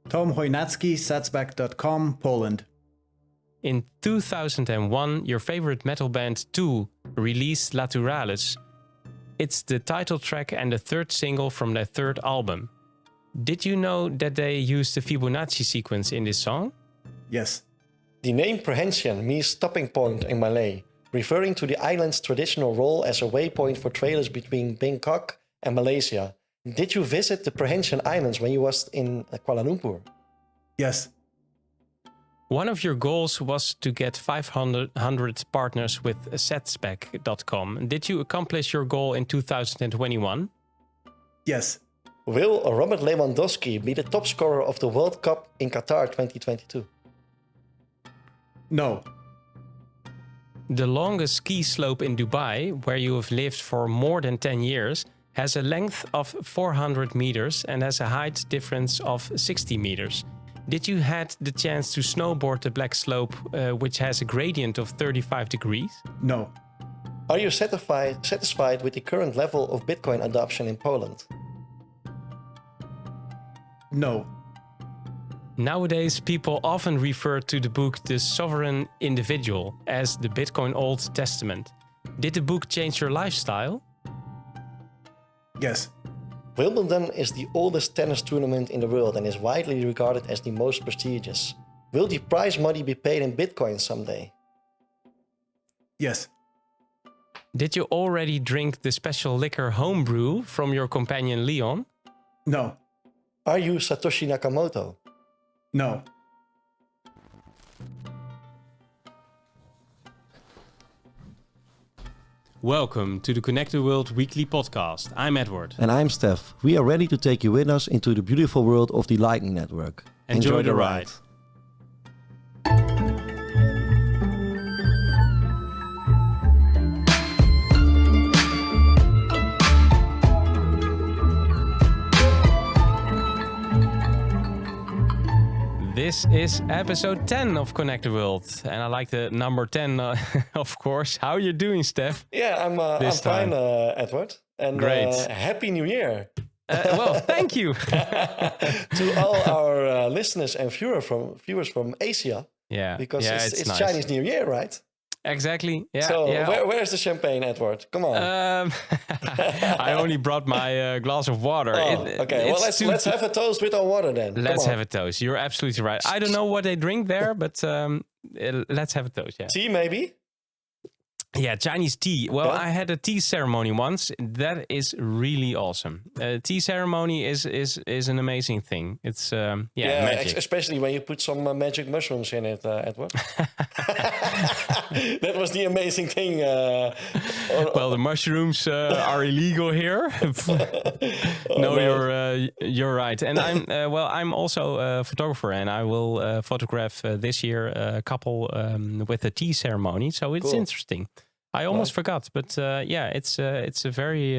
Tom Chojnacki, cashback.com, Poland. In 2001, your favorite metal band Tool released Laturalis. It's the title track and the third single from their third album. Did you know that they used the Fibonacci sequence in this song? Yes. The name Perhentian means stopping point in Malay, referring to the island's traditional role as a waypoint for traders between Bangkok and Malaysia. Did you visit the Perhentian Islands when you was in Kuala Lumpur? Yes. One of your goals was to get 500 partners with cashback.com. Did you accomplish your goal in 2021? Yes. Will Robert Lewandowski be the top scorer of the World Cup in Qatar 2022? No. The longest ski slope in Dubai, where you have lived for more than 10 years, has a length of 400 meters and has a height difference of 60 meters. Did you had the chance to snowboard the black slope, which has a gradient of 35 degrees? No. Are you satisfied with the current level of Bitcoin adoption in Poland? No. Nowadays, people often refer to the book The Sovereign Individual as the Bitcoin Old Testament. Did the book change your lifestyle? Yes. Wimbledon is the oldest tennis tournament in the world and is widely regarded as the most prestigious. Will the prize money be paid in Bitcoin someday? Yes. Did you already drink the special liquor homebrew from your companion Leon? No. Are you Satoshi Nakamoto? No. Welcome to the Connected World Weekly Podcast. I'm Edward. And I'm Stef. We are ready to take you with us into the beautiful world of the Lightning Network. Enjoy the ride. This is episode 10 of Connected World, and I like the number 10, of course. How are you doing, Stef? Yeah, I'm fine, Edward. And great. Happy New Year. Well, thank you. To all our listeners and viewers from Asia. Yeah, because it's nice. Chinese New Year, right? Exactly. Yeah. So yeah. Where's the champagne, Edward? Come on. I only brought my glass of water. Okay. Well, let's have a toast with our water then. Let's have a toast. You're absolutely right. I don't know what they drink there, but let's have a toast. Yeah. Tea, maybe. Yeah, Chinese tea. Well, Yeah. I had a tea ceremony once. That is really awesome. Tea ceremony is an amazing thing. It's magic. Especially when you put some magic mushrooms in it, Edward. That was the amazing thing. Well, the mushrooms are illegal here. You're right. And I'm also a photographer, and I will photograph this year a couple with a tea ceremony. So it's interesting. I almost forgot, but it's a very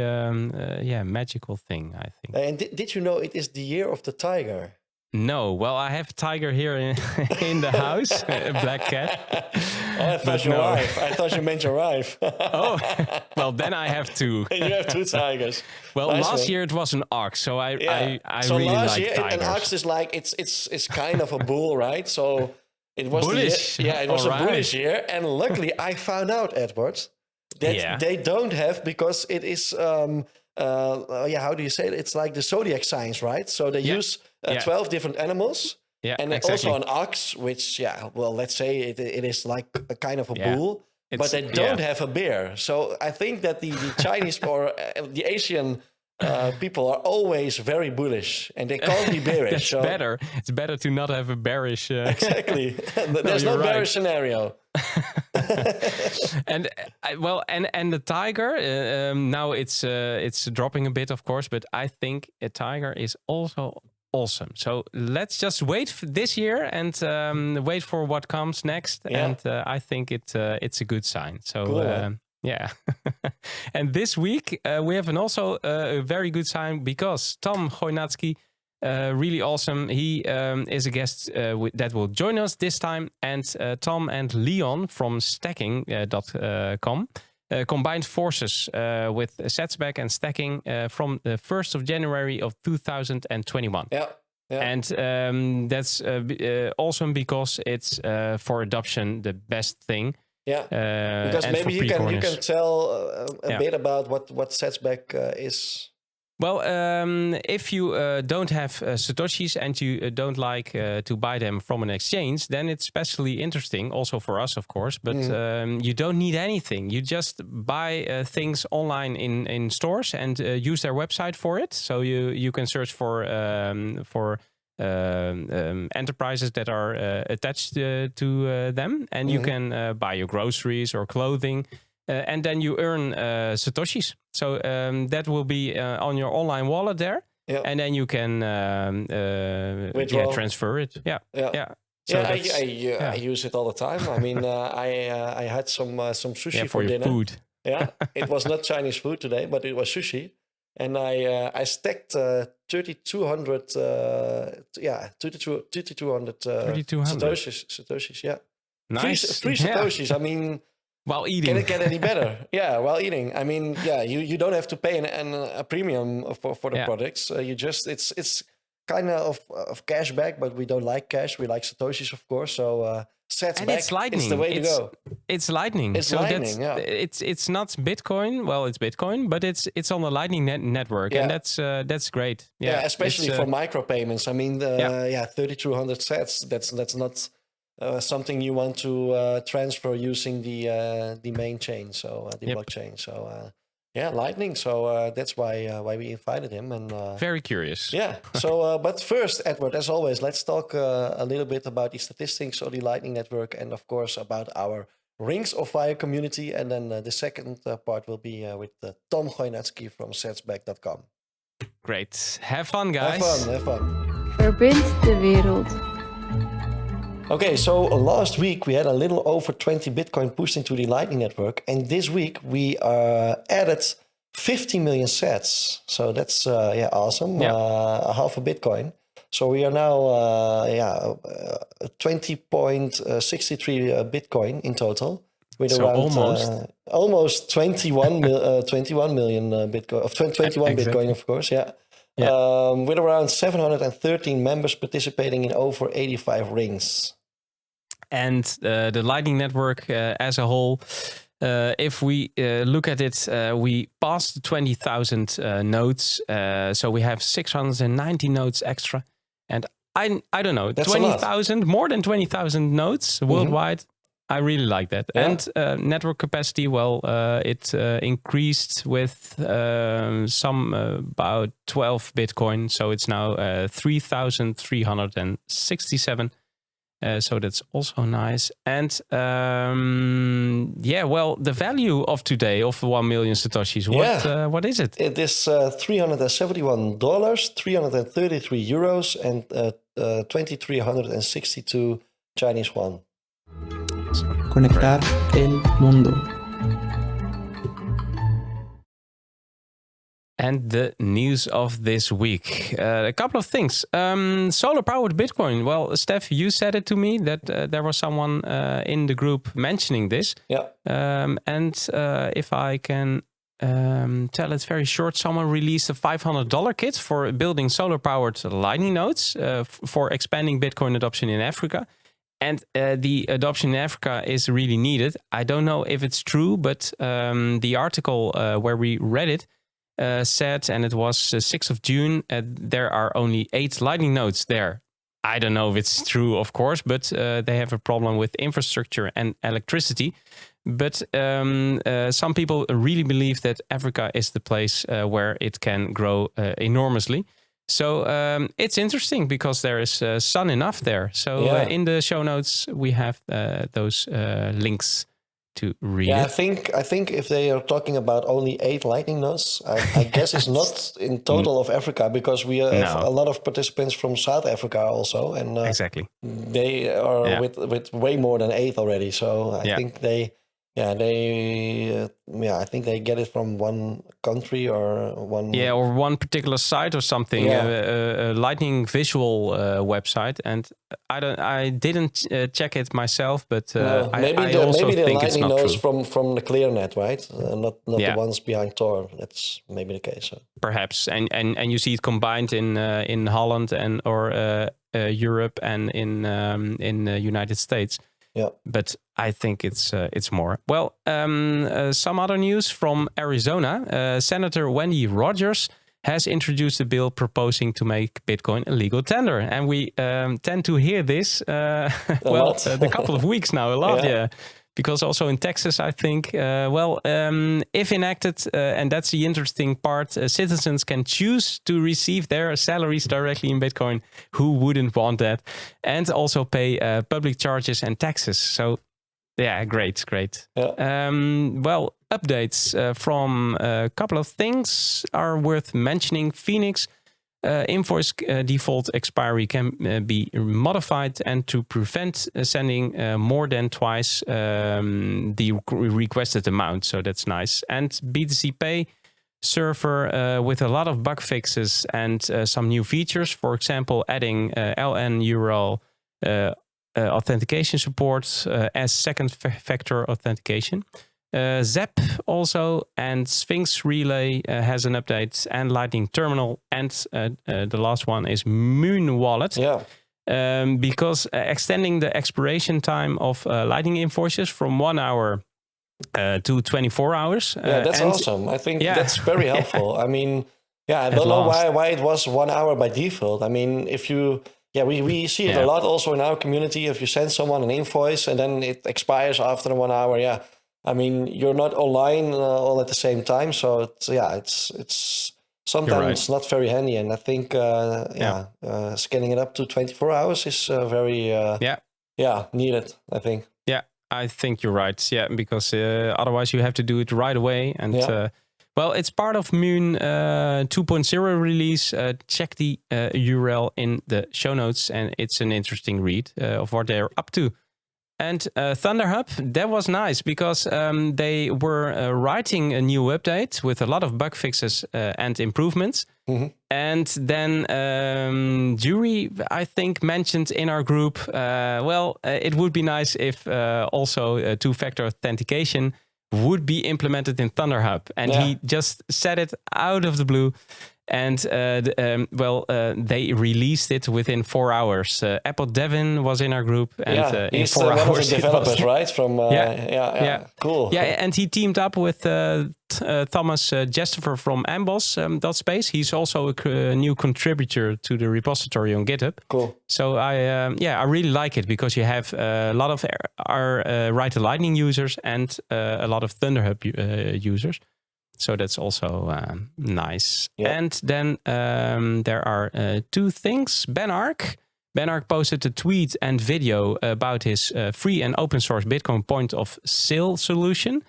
magical thing, I think. And did you know it is the year of the tiger? No, well, I have a tiger here in the house, a black cat. Oh, I thought your wife. I thought you meant your wife. Oh, well, then I have two. You have two tigers. Well, nice last one. year it was an ox, so I so really last like year tigers. an ox is like it's kind of a bull, right? So it was bullish. it was All a bullish year, and luckily I found out, Edward, that they don't have, because it is how do you say it? It's like the zodiac signs, right? So they use 12 different animals. Yeah, and exactly. also an ox, which, let's say it is like a kind of a bull, but they don't have a bear. So I think that the Chinese or the Asian people are always very bullish, and they can't be bearish. That's better. It's better to not have a bearish... Exactly. There's no bearish scenario. And the tiger, now it's dropping a bit, of course, but I think a tiger is also awesome. So let's just wait for this year and wait for what comes next. Yeah. And I think it's a good sign. So cool. Yeah. And this week we have also a very good sign, because Tom Chojnacki, really awesome. He is a guest that will join us this time. And Tom and Leon from stacking.com combined forces with Setsback and stacking from the 1st of January of 2021. Yeah. And that's awesome because it's for adoption the best thing. Yeah, because maybe you can tell a bit about what cashback is. Well, if you don't have Satoshis and you don't like to buy them from an exchange, then it's especially interesting, also for us, of course. But you don't need anything. You just buy things online in stores and use their website for it. So you can search for enterprises that are attached to them, and you can buy your groceries or clothing. And then you earn Satoshis. So that will be on your online wallet there. Yeah. And then you can transfer it. Yeah. So I use it all the time. I mean, I had some sushi for dinner. Food. Yeah, it was not Chinese food today, but it was sushi. And I stacked 3,200 Satoshis. Yeah. Nice. Three Satoshis. I mean... While eating. Can it get any better? Yeah, while eating. I mean, you don't have to pay a premium for the products. You just it's kind of cashback, but we don't like cash. We like Satoshis, of course. So it's Lightning. It's the way to go. It's Lightning. It's Lightning. It's not Bitcoin. Well, it's Bitcoin, but it's on the Lightning network, and that's great. Yeah, especially for micropayments. I mean, 3,200 sats. That's not. Something you want to transfer using the main chain, so the blockchain. So Lightning. So that's why we invited him. And very curious. Yeah. So, but first, Edward, as always, let's talk a little bit about the statistics of the Lightning Network, and of course about our Rings of Fire community. And then the second part will be with Tom Chojnacki from cashback.com. Great. Have fun, guys. Have fun. Verbind de wereld. Okay, so last week we had a little over 20 Bitcoin pushed into the Lightning Network. And this week we added 50 million sats. So that's awesome. Half a Bitcoin. So we are now 20.63 Bitcoin in total. With around almost 21 million Bitcoin, of 21 exactly. Bitcoin, of course, with around 713 members participating in over 85 rings. And the Lightning Network as a whole, if we look at it, we passed 20,000 nodes. So we have 690 nodes extra. And I don't know, 20,000, more than 20,000 nodes worldwide. I really like that. Yeah. And network capacity, it increased with some about 12 Bitcoin. So it's now 3,367. So that's also nice. And the value of today of 1 million Satoshis, what is it? It is $371, 333 euros, and 2,362 Chinese yuan. Conectar el mundo. And the news of this week. A couple of things. Solar powered Bitcoin. Well, Stef, you said it to me that there was someone in the group mentioning this. Yeah. If I can tell it very short, someone released a $500 kit for building solar powered Lightning nodes for expanding Bitcoin adoption in Africa. And the adoption in Africa is really needed. I don't know if it's true, but the article where we read it said, and it was 6th of June, there are only 8 Lightning nodes there. I don't know if it's true, of course, but they have a problem with infrastructure and electricity. But some people really believe that Africa is the place where it can grow enormously. So it's interesting because there is sun enough there. So in the show notes, we have those links to read it. I think if they are talking about only 8 Lightning nodes, I guess it's not in total of Africa, because we have a lot of participants from South Africa also, and exactly they are with way more than 8 already. So I think they Yeah, I think they get it from one country or one. Yeah, or one particular site or something. Yeah. A Lightning Visual website, and I didn't check it myself, but No, I also maybe the think it's Lightning not nodes true. from the ClearNet, right? Not Yeah. the ones behind Tor. That's maybe the case. Perhaps, and you see it combined in Holland and or Europe and in the United States. Yeah, but I think it's more. Well, some other news from Arizona. Senator Wendy Rogers has introduced a bill proposing to make Bitcoin a legal tender, and we tend to hear this the couple of weeks now a lot. Yeah. Because also in Texas, I think, if enacted, and that's the interesting part, citizens can choose to receive their salaries directly in Bitcoin. Who wouldn't want that? And also pay public charges and taxes. So, yeah, great. Yeah. Updates from a couple of things are worth mentioning. Phoenix. Invoice default expiry can be modified, and to prevent sending more than twice the requested amount. So that's nice. And BTC Pay server with a lot of bug fixes and some new features. For example, adding LN URL authentication support as second factor authentication. Zep also, and Sphinx Relay has an update, and Lightning Terminal, and the last one is Moon Wallet. Yeah. Because extending the expiration time of Lightning invoices from 1 hour to 24 hours. Yeah, that's awesome. I think that's very helpful. I mean, I don't know why it was 1 hour by default. I mean, if you... Yeah, we see it a lot also in our community. If you send someone an invoice and then it expires after 1 hour, I mean, you're not online all at the same time, so it's sometimes not very handy. And I think scanning it up to 24 hours is very needed, I think. Yeah, I think you're right. Yeah, because otherwise you have to do it right away. And it's part of Moon 2.0 release. Check the URL in the show notes, and it's an interesting read of what they're up to. And Thunderhub, that was nice because they were writing a new update with a lot of bug fixes and improvements. Mm-hmm. And then Jury, I think, mentioned in our group, it would be nice if also two-factor authentication would be implemented in Thunderhub. And he just said it out of the blue. And they released it within 4 hours. Apple Devin was in our group, and he's in 4 hours, one of the developers, right? From cool. Yeah, and he teamed up with Thomas Jestifer from Amboss.space. He's also a new contributor to the repository on GitHub. Cool. So I really like it because you have a lot of our Write to Lightning users and a lot of Thunderhub users. So that's also nice. Yep. And then there are two things. Ben Ark posted a tweet and video about his free and open source Bitcoin point of sale solution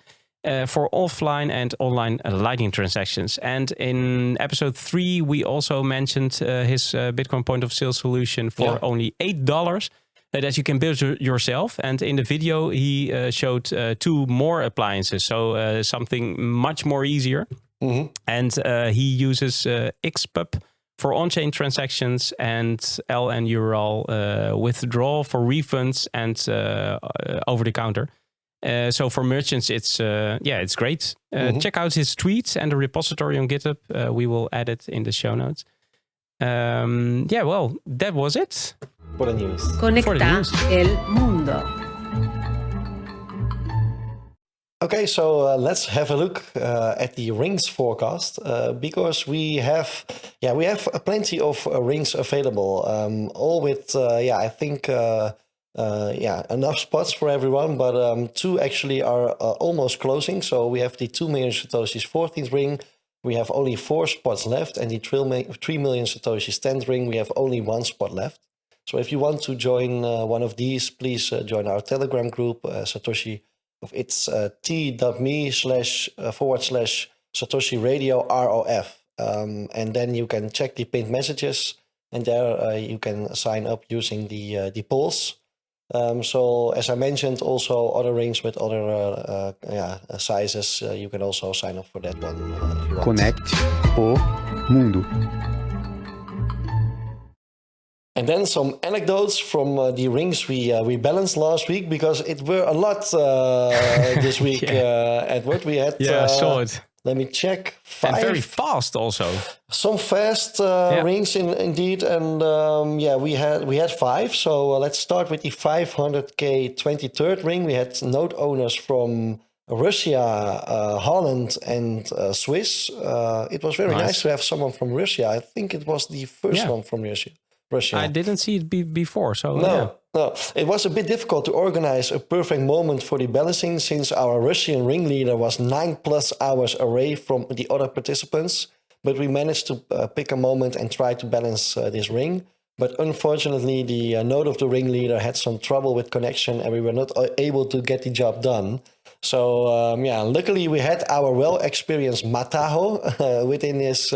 for offline and online Lightning transactions. And in episode 3, we also mentioned his Bitcoin point of sale solution for only $8. That you can build yourself. And in the video, he showed 2 more appliances. So something much more easier. Mm-hmm. And he uses XPub for on-chain transactions and LN URL withdrawal for refunds and over-the-counter. So for merchants, it's great. Check out his tweets and the repository on GitHub. We will add it in the show notes. That was it. For the news. Conecta el mundo. Okay, so let's have a look at the rings forecast because we have plenty of rings available, all with I think enough spots for everyone, but 2 actually are almost closing. So we have the 2 million Satoshis 14th ring. We have only 4 spots left, and the 3 million Satoshis 10th ring, we have only 1 spot left. So if you want to join one of these, please join our Telegram group, Satoshi. It's t.me//Satoshi Radio ROF. And then you can check the pinned messages, and there you can sign up using the polls. So as I mentioned, also other rings with other sizes, you can also sign up for that one if you want. Conecte o mundo. And then some anecdotes from the rings we balanced last week, because it were a lot this week, Edward. We had I saw it. Let me check. 5. And very fast also. Some fast rings indeed, and we had 5. So let's start with the 500k 23rd ring. We had node owners from Russia, Holland, and Swiss. It was very nice to have someone from Russia. I think it was the first one from Russia. I didn't see it before, so no. It was a bit difficult to organize a perfect moment for the balancing, since our Russian ringleader was 9+ hours away from the other participants. But we managed to pick a moment and try to balance this ring. But unfortunately, the node of the ringleader had some trouble with connection, and we were not able to get the job done. So luckily we had our well-experienced Mataho within this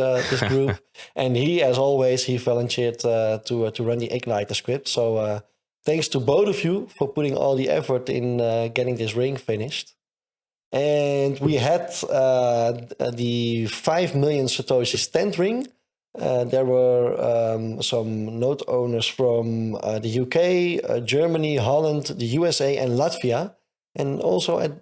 group, and he, as always, he volunteered to run the Igniter script. So thanks to both of you for putting all the effort in getting this ring finished. And we had the 5 million Satoshi stand ring. There were some node owners from the UK, Germany, Holland, the USA, and Latvia. And also at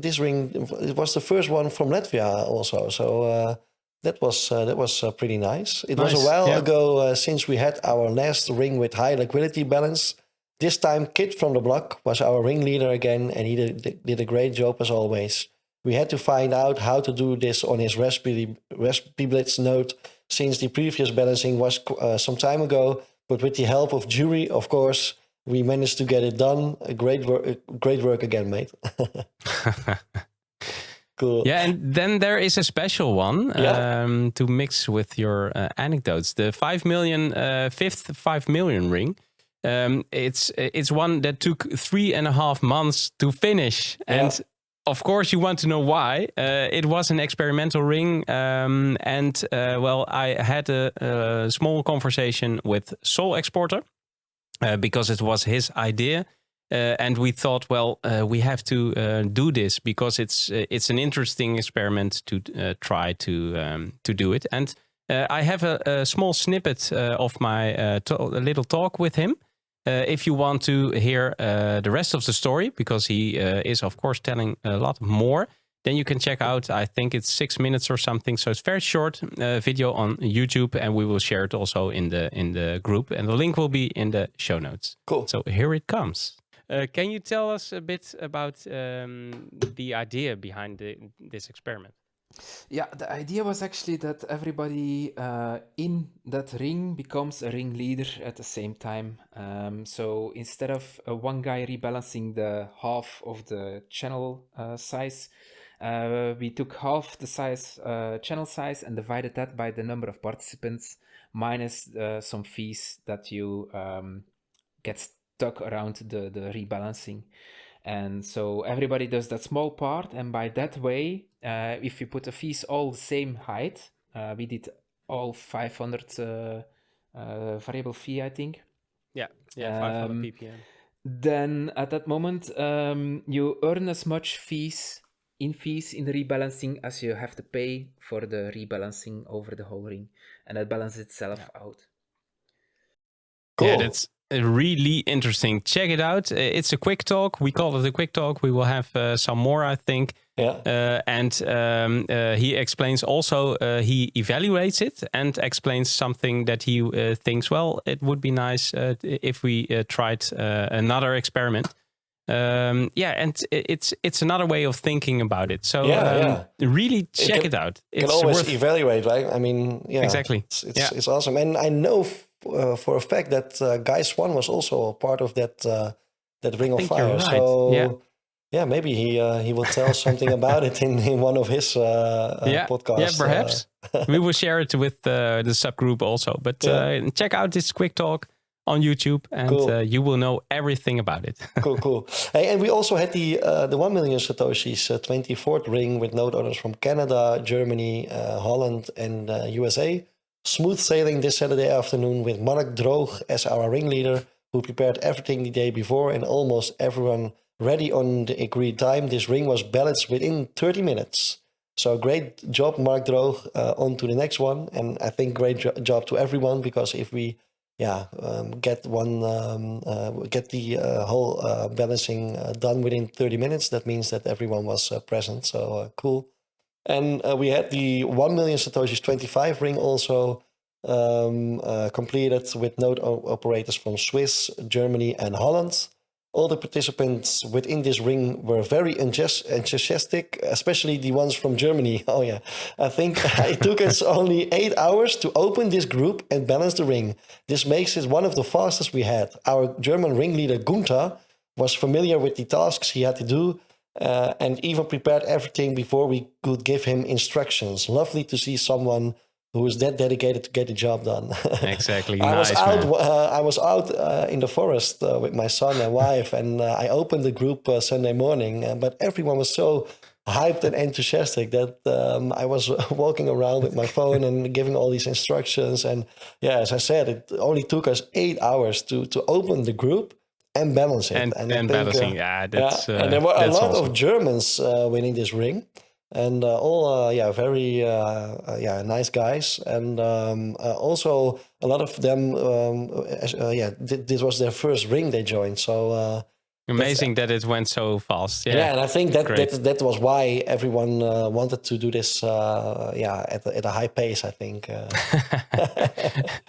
this ring, it was the first one from Latvia also. So that was pretty nice. It was a while ago since we had our last ring with high liquidity balance. This time, Kit from the block was our ringleader again, and he did a great job as always. We had to find out how to do this on his Raspberry Blitz node, since the previous balancing was some time ago. But with the help of Jury, of course, we managed to get it done. Great work again, mate. Cool. Yeah, and then there is a special one to mix with your anecdotes. The 5 million, fifth 5 million ring. It's one that took 3.5 months to finish. And of course, you want to know why. It was an experimental ring. I had a small conversation with Soul Exporter. Because it was his idea, and we thought, we have to do this because it's an interesting experiment to try to do it. And I have a small snippet of my little talk with him. If you want to hear the rest of the story, because he is of course telling a lot more, then you can check out, I think it's 6 minutes or something. So it's very short video on YouTube, and we will share it also in the group, and the link will be in the show notes. Cool. So here it comes. Can you tell us a bit about the idea behind this experiment? Yeah, the idea was actually that everybody in that ring becomes a ringleader at the same time. So instead of one guy rebalancing the half of the channel size, we took half the size channel size and divided that by the number of participants minus some fees that you get stuck around the rebalancing. And so everybody does that small part, and by that way, if you put the fees all the same height, we did all 500 variable fee, I think. Yeah, 500 ppm. Then at that moment, you earn as much fees in the rebalancing as you have to pay for the rebalancing over the whole ring, and that balances itself out. Cool. Yeah, that's really interesting. Check it out. It's a quick talk. We call it a quick talk. We will have some more, I think. Yeah. He explains also, he evaluates it and explains something that he thinks, it would be nice if we tried another experiment. And it's another way of thinking about it. So really check it out. You can always evaluate, right? I mean, exactly. It's awesome. And I know for a fact that Guy Swan was also a part of that Ring of Fire. Right. So maybe he will tell something about it in one of his podcasts. Yeah, perhaps. We will share it with the subgroup also. But check out this quick talk on YouTube, and you will know everything about it. Cool. Hey, and we also had the 1 million Satoshis 24th ring with node owners from Canada, Germany, Holland, and USA. Smooth sailing this Saturday afternoon with Mark Droog as our ringleader, who prepared everything the day before, and almost everyone ready on the agreed time. This ring was balanced within 30 minutes. So great job, Mark Droog. On to the next one. And I think great job to everyone, because if we get the whole balancing done within 30 minutes, that means that everyone was present. So cool. And we had the 1 million Satoshis 25 ring also completed with node operators from Swiss, Germany, and Holland. All the participants within this ring were very enthusiastic, especially the ones from Germany. Oh yeah, I think it took us only 8 hours to open this group and balance the ring. This makes it one of the fastest we had. Our German ringleader Gunther was familiar with the tasks he had to do, and even prepared everything before we could give him instructions. Lovely to see someone who is that dedicated to get the job done. Exactly. I Nice, was out in the forest with my son and wife, and I opened the group Sunday morning. But everyone was so hyped and enthusiastic that I was walking around with my phone and giving all these instructions. And yeah, as I said, it only took us 8 hours to open the group and balance it. And balancing, that's and there were a lot awesome. of Germans winning this ring. And all, very nice guys. And also a lot of them, this was their first ring they joined. So amazing that it went so fast. Yeah, and I think that was why everyone wanted to do this. At a high pace, I think.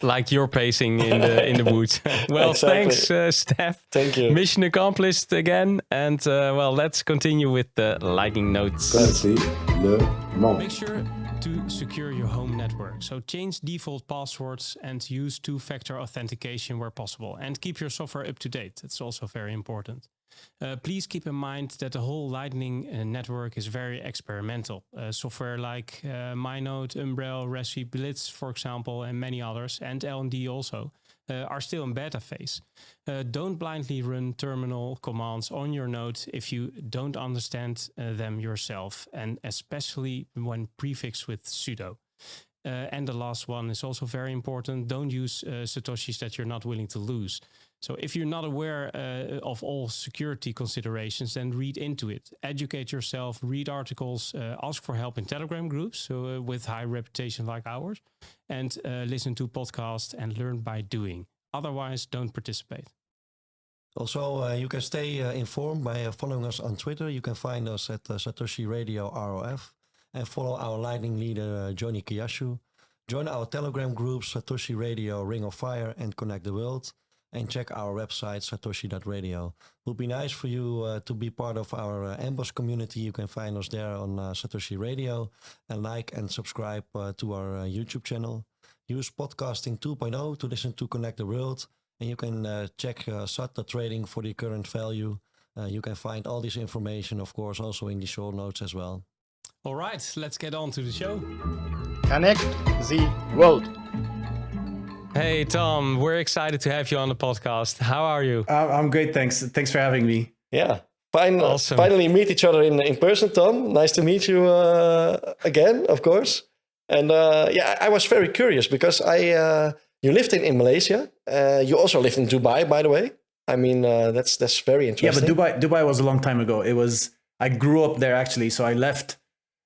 Like your pacing in the woods. Well, Exactly. thanks, Stef. Thank you. Mission accomplished again. And let's continue with the lightning notes. Galaxy Le Mans. Make sure to secure your home network. So change default passwords and use two-factor authentication where possible. And keep your software up to date. It's also very important. Please keep in mind that the whole Lightning network is very experimental. Software like MyNode, Umbrel, Raspberry Blitz, for example, and many others, and LND also, are still in beta phase. Don't blindly run terminal commands on your node if you don't understand them yourself, and especially when prefixed with sudo. And the last one is also very important. Don't use Satoshis that you're not willing to lose. So if you're not aware of all security considerations, then read into it. Educate yourself, read articles, ask for help in Telegram groups with high reputation like ours, and listen to podcasts and learn by doing. Otherwise, don't participate. Also, you can stay informed by following us on Twitter. You can find us at Satoshi Radio ROF, and follow our Lightning leader Jonī Kyasshu. Join our Telegram groups Satoshi Radio, Ring of Fire, and Connect the World. And check our website, satoshi.radio. It would be nice for you to be part of our Amboss community. You can find us there on Satoshi Radio. And like and subscribe to our YouTube channel. Use Podcasting 2.0 to listen to Connect the World. And you can check SATA trading for the current value. You can find all this information, of course, also in the show notes as well. All right, let's get on to the show. Connect the world. Hey, Tom, we're excited to have you on the podcast. How are you? I'm great, thanks. Thanks for having me. Yeah. Awesome. Finally meet each other in person, Tom. Nice to meet you again, of course. And I was very curious because you lived in Malaysia. You also lived in Dubai, by the way. I mean, that's very interesting. Yeah, but Dubai was a long time ago. I grew up there actually, so I left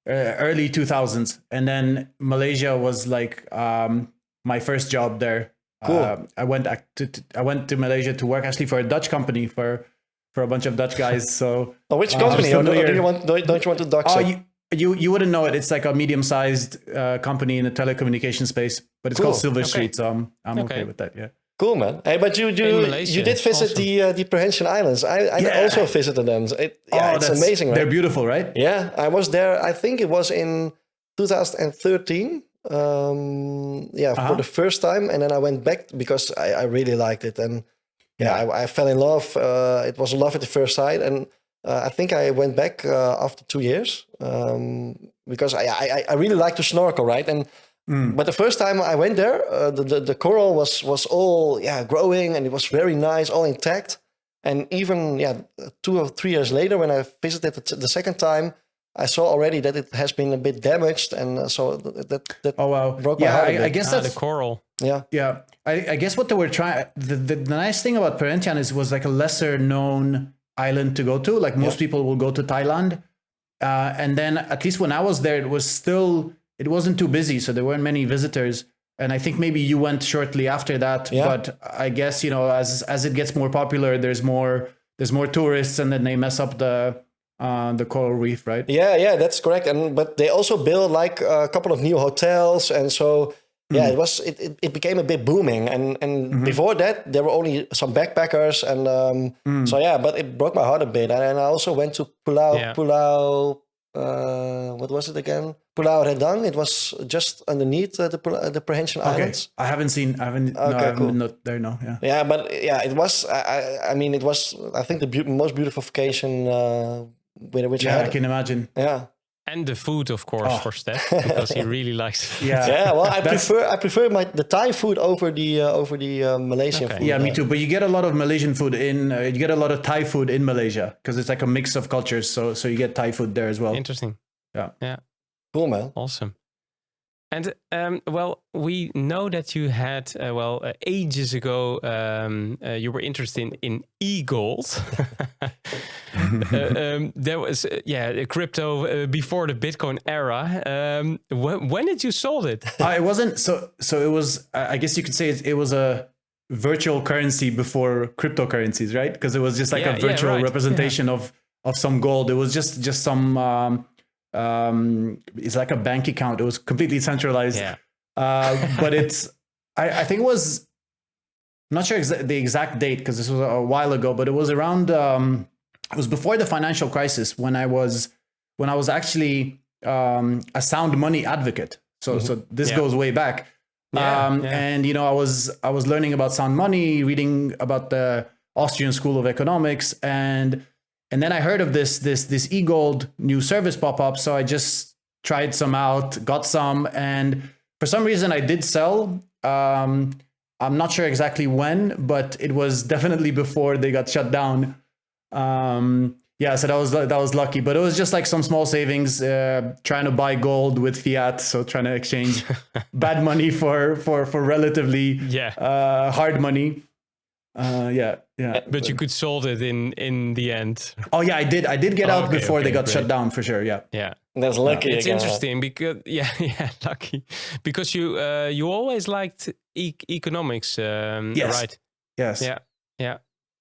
early 2000s, and then Malaysia was like my first job there. Cool. I went to Malaysia to work actually for a Dutch company for a bunch of Dutch guys. So which company? Don't you want to dox it? You wouldn't know it. It's like a medium-sized company in the telecommunication space, but it's called Silver Street. So I'm okay with that. Yeah. Cool, man. Hey, but you did visit the Prehension Islands. I also visited them. It's amazing, right? They're beautiful, right? Yeah, I was there. I think it was in 2013. For the first time, and then I went back because I really liked it, and I fell in love. It was love at the first sight, and I think I went back after 2 years because I really like to snorkel, right? And but the first time I went there, the coral was all growing, and it was very nice, all intact. And even 2 or 3 years later, when I visited the second time, I saw already that it has been a bit damaged, and so that oh wow, broke my heart. I guess that's the coral. Yeah. I guess what they were trying, the nice thing about Perhentian was like a lesser known island to go to. Like most people will go to Thailand. And then at least when I was there, it wasn't too busy. So there weren't many visitors. And I think maybe you went shortly after that. Yeah. But I guess, as it gets more popular, there's more tourists, and then they mess up the coral reef, right? Yeah, that's correct. But they also built like a couple of new hotels, and so it became a bit booming. And before that, there were only some backpackers, and but it broke my heart a bit. And I also went to Pulau. What was it again? Pulau Redang. It was just underneath the Perhentian Islands. I haven't not there. No, yeah. Yeah, but it was. It was. I think the most beautiful vacation which I had. I can imagine. Yeah. And the food, of course, for Stef, because he really likes it. Yeah. Well, I prefer the Thai food over the Malaysian food. Yeah, me too. But you get a lot of Malaysian food you get a lot of Thai food in Malaysia because it's like a mix of cultures. So you get Thai food there as well. Interesting. Yeah. Cool, man. Awesome. And we know that you had ages ago you were interested in e-gold. There was crypto before the Bitcoin era. When did you sold it? It wasn't so. It was. I guess you could say it was a virtual currency before cryptocurrencies, right? Because it was just like a virtual representation of some gold. It was just some. It's like a bank account. It was completely centralized. Yeah. But I think it was, I'm not sure the exact date because this was a while ago, but it was around, it was before the financial crisis when I was actually a sound money advocate. So this goes way back. And I was learning about sound money, reading about the Austrian School of Economics, and then I heard of this eGold new service pop up. So I just tried some out, got some, and for some reason I did sell. I'm not sure exactly when, but it was definitely before they got shut down. So that was lucky, but it was just like some small savings, trying to buy gold with fiat. So trying to exchange bad money for relatively hard money. But you could sold it in the end. Oh yeah, I did get out before they got shut down for sure. Yeah. That's lucky. It's interesting because lucky because you always liked economics, yes. Right? Yes. Yeah.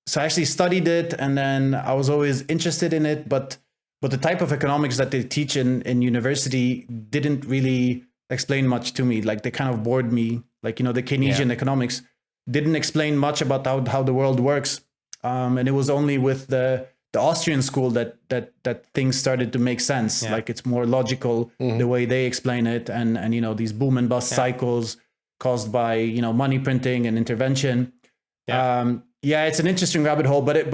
So I actually studied it, and then I was always interested in it, but the type of economics that they teach in university didn't really explain much to me. Like they kind of bored me. Like the Keynesian economics didn't explain much about how the world works, and it was only with the Austrian school that things started to make sense. Like it's more logical the way they explain it, and these boom and bust cycles caused by money printing and intervention. It's an interesting rabbit hole, but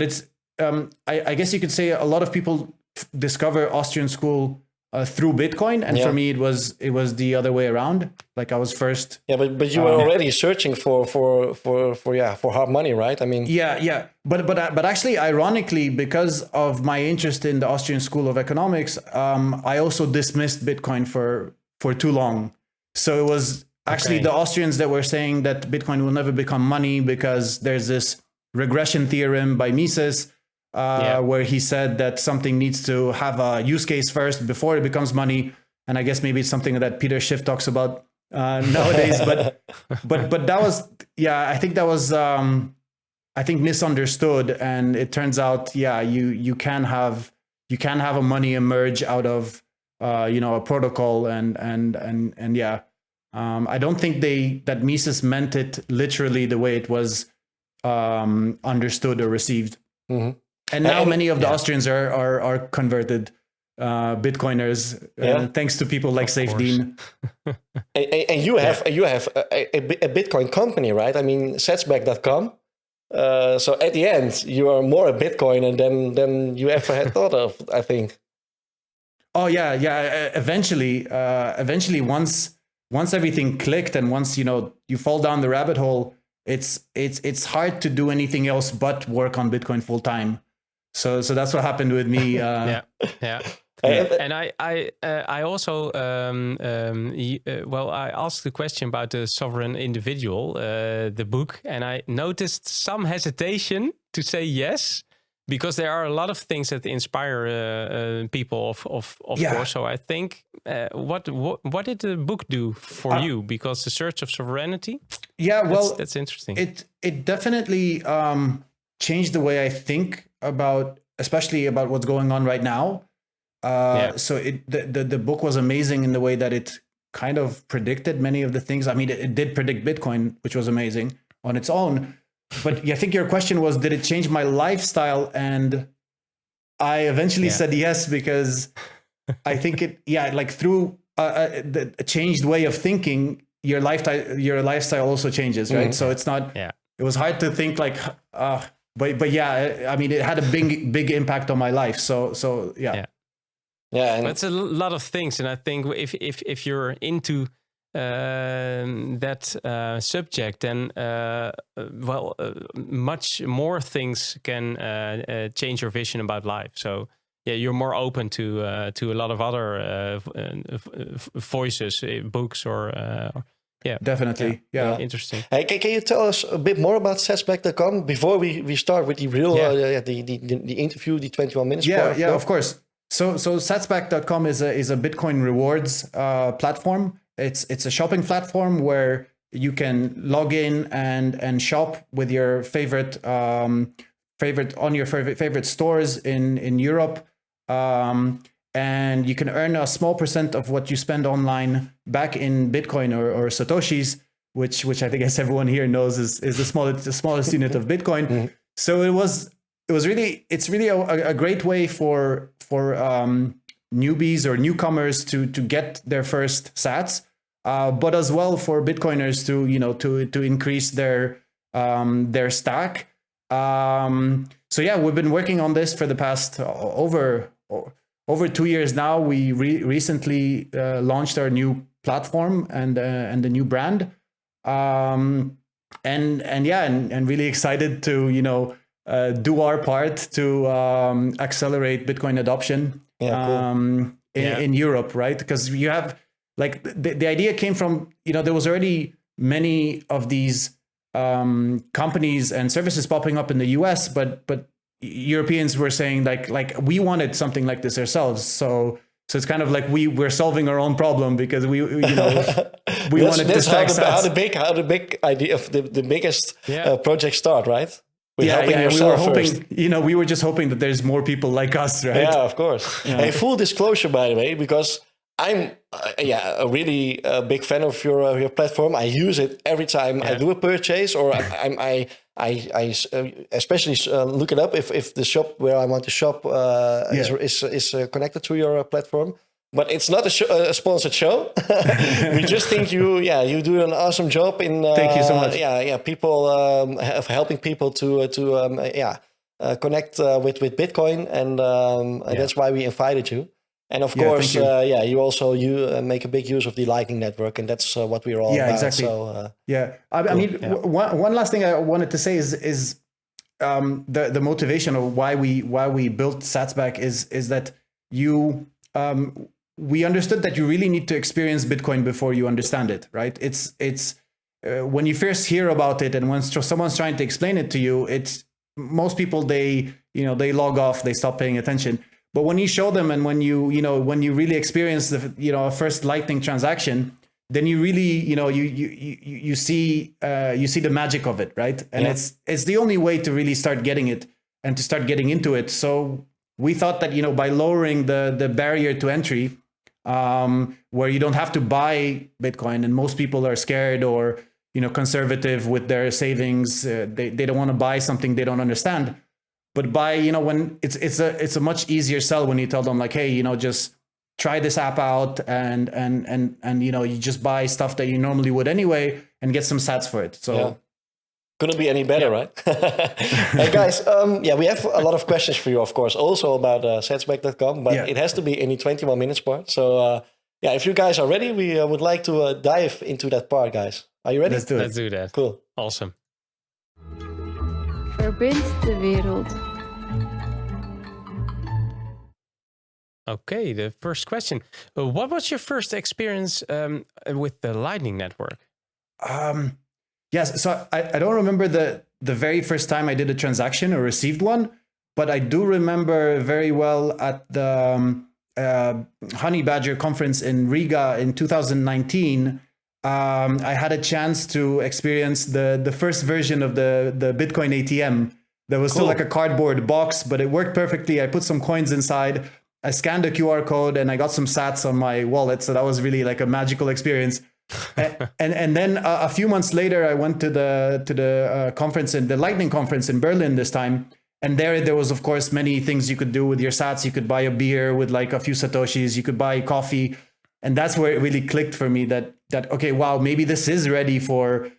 it's I guess you could say a lot of people discover Austrian school through Bitcoin, and for me it was the other way around. Like I was first. Yeah, but you were already searching for hard money, right? I mean. Yeah. But actually, ironically, because of my interest in the Austrian School of Economics, I also dismissed Bitcoin for too long. So it was actually the Austrians that were saying that Bitcoin will never become money because there's this regression theorem by Mises. Where he said that something needs to have a use case first before it becomes money, and I guess maybe it's something that Peter Schiff talks about nowadays. But that was I think that was misunderstood, and it turns out you can have a money emerge out of a protocol and I don't think that Mises meant it literally the way it was understood or received. Mm-hmm. And now many of the Austrians are converted Bitcoiners, thanks to people like Safedin. And you have a Bitcoin company, right? I mean, cashback.com. So at the end, you are more a Bitcoiner than you ever had thought of, I think. Oh yeah. Eventually, once everything clicked, and once you fall down the rabbit hole, it's hard to do anything else but work on Bitcoin full time. So that's what happened with me. And I also I asked the question about the sovereign individual, the book, and I noticed some hesitation to say yes, because there are a lot of things that inspire people, of course. So I think, what did the book do for you? Because the search of sovereignty. Yeah, well, that's interesting. It definitely changed the way I think about, especially about what's going on right now. So the book was amazing in the way that it kind of predicted many of the things. I mean, it did predict Bitcoin, which was amazing on its own. But I think your question was, did it change my lifestyle? And I eventually said yes, because I think through a changed way of thinking, your lifestyle also changes, right? So it's not. Yeah. It was hard to think like, but yeah, I mean, it had a big impact on my life. So yeah. Yeah, and it's a lot of things, and I think if you're into that subject, then much more things can change your vision about life. So yeah, you're more open to a lot of other voices, books, or definitely. Yeah. Interesting. Hey, can you tell us a bit more about cashback.com before we start with the real the interview, the 21 minutes? Yeah, of course. So Satsback.com is a Bitcoin rewards platform. It's a shopping platform where you can log in and shop with your favorite stores in Europe, and you can earn a small percent of what you spend online back in Bitcoin or Satoshis, which I think, as everyone here knows, is the smallest unit of Bitcoin. Mm-hmm. So it's really a great way for newbies or newcomers to get their first sats, but as well for Bitcoiners to increase their stack. So yeah, we've been working on this for the past over 2 years now. We recently launched our new platform and the new brand, and really excited to do our part to accelerate Bitcoin adoption in Europe, right? Because you have the idea came from, there was already many of these companies and services popping up in the US, but Europeans were saying like we wanted something like this ourselves. So it's kind of like we're solving our own problem, because we wanted to stack sats. How the big idea of the biggest project start, right? We were hoping, we were just hoping that there's more people like us, right? Yeah, of course. Yeah. Hey, full disclosure, by the way, because I'm a really big fan of your platform. I use it every time I do a purchase, or I especially look it up if the shop where I want to shop is connected to your platform. But it's not a sponsored show. We just think you do an awesome job in thank you so much. People helping people to connect with Bitcoin, and that's why we invited you. And of course, you also make a big use of the Lightning Network, and that's what we're all about. Exactly. So, I mean, one last thing I wanted to say is the motivation of why we built Satsback is that we understood that you really need to experience Bitcoin before you understand it, right? It's when you first hear about it, and when someone's trying to explain it to you, most people they log off, they stop paying attention. But when you show them, and when you really experience the first Lightning transaction, then you really you see the magic of it, right? And it's the only way to really start getting it and to start getting into it. So we thought that by lowering the barrier to entry, where you don't have to buy Bitcoin, and most people are scared or conservative with their savings, they don't want to buy something they don't understand. But when it's a much easier sell when you tell them like, hey, just try this app out, and you just buy stuff that you normally would anyway and get some sats for it. So couldn't be any better, right? Hey guys, we have a lot of questions for you, of course, also about Satsback.com, but it has to be in the 21 minutes part. So if you guys are ready, we would like to dive into that part, guys. Are you ready? Let's do it. Let's do that. Cool. Awesome. Verbind de wereld. Okay, the first question. What was your first experience with the Lightning Network? Yes, so I don't remember the very first time I did a transaction or received one, but I do remember very well at the Honey Badger conference in Riga in 2019. I had a chance to experience the first version of the Bitcoin ATM. There was still like a cardboard box, but it worked perfectly. I put some coins inside. I scanned a QR code and I got some sats on my wallet. So that was really like a magical experience. and then a few months later, I went to the conference, the Lightning conference in Berlin this time. And there was, of course, many things you could do with your sats. You could buy a beer with like a few Satoshis. You could buy coffee. And that's where it really clicked for me that okay, wow, maybe this is ready for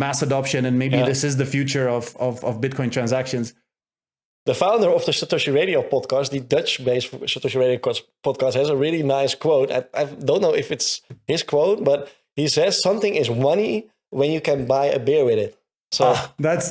mass adoption. And maybe this is the future of Bitcoin transactions. The founder of the Satoshi Radio podcast, the Dutch-based Satoshi Radio podcast, has a really nice quote. I don't know if it's his quote, but he says something is money when you can buy a beer with it. So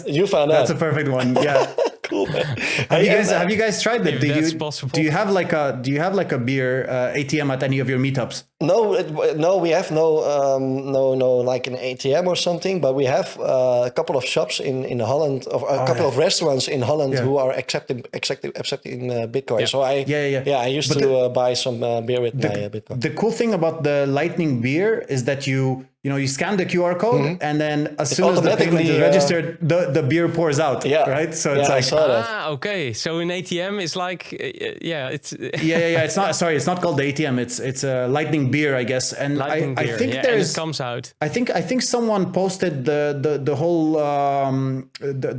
you found out. That's a perfect one. Yeah. Cool, man. Have you guys tried that? Do you have like a beer ATM at any of your meetups? No, we have no like an ATM or something, but we have a couple of shops in Holland, or a couple of restaurants in Holland who are accepting Bitcoin. Yeah. So I used to buy some beer with my Bitcoin. The cool thing about the Lightning beer is that you scan the QR code and then as soon as the payment is registered, the beer pours out. Yeah. Right. So it's like okay. So an ATM is like it's It's not. Sorry, it's not called the ATM. It's a Lightning beer, I guess. And I think it comes out. I think someone posted the